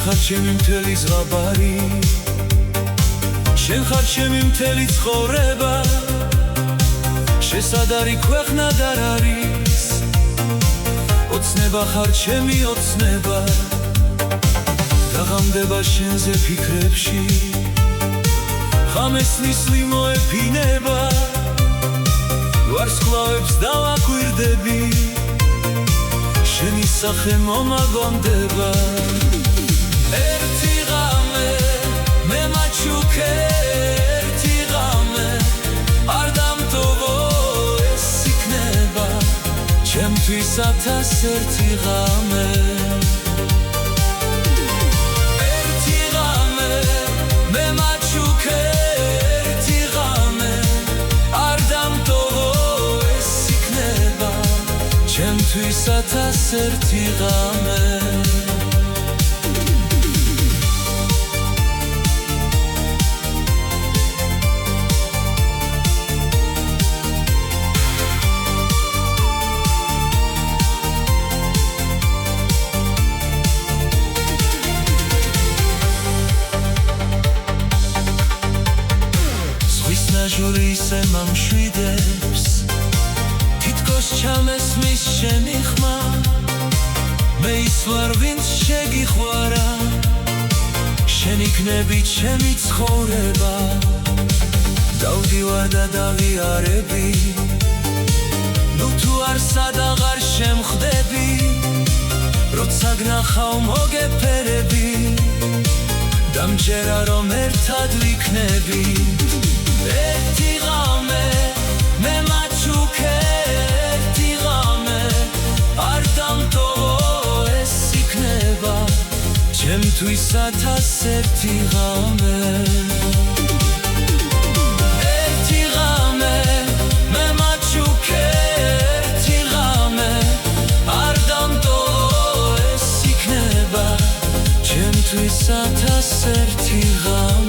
ხარ ჩემი მთელი ზღაპარი, შენ ხარ ჩემი მთელი ცხოვრება, შესადარი ქვეყნად არ არის, ოცნება ხარ ჩემი ოცნება, დაღამდება შენზე ფიქრებში, ღამესნის ლიმოეფინება, ვარსკვლავებს დავაკვირდები, შენი სახე მომაგონდება. ერთი ღამე მე მაჩუქე, ერთი ღამე არ დამტოვო ეს იქნება, ჩემთვისაც ერთი ღამე. ერთი ღამე მე მაჩუქე, ერთი ღამე არ დამტოვო ეს იქნება, ჩემთვისაც ერთი ღამე. ნაჟური ისე მომშვიდებს, თითქოს ჩამესმის შენი ხმა, მე ის ვარ ვინც შეგიხვარა, შენ იქნები ჩემი ცხოვრება, დავდივარ და დავიარები, ნუ თუ არსად აღარ შემხვდები, როცა გნახავ მოგეფერები, დამჯერა რომ ერთად ვიქნები. ერთი ღამე მე მაჩუქე, ერთი ღამე არ დამტოვო ეს იქნება, ჩემთვისაც ერთი ღამე. ერთი ღამე მე მაჩუქე, ერთი ღამე არ დამტოვო ეს იქნება, ჩემთვისაც ერთი ღამე.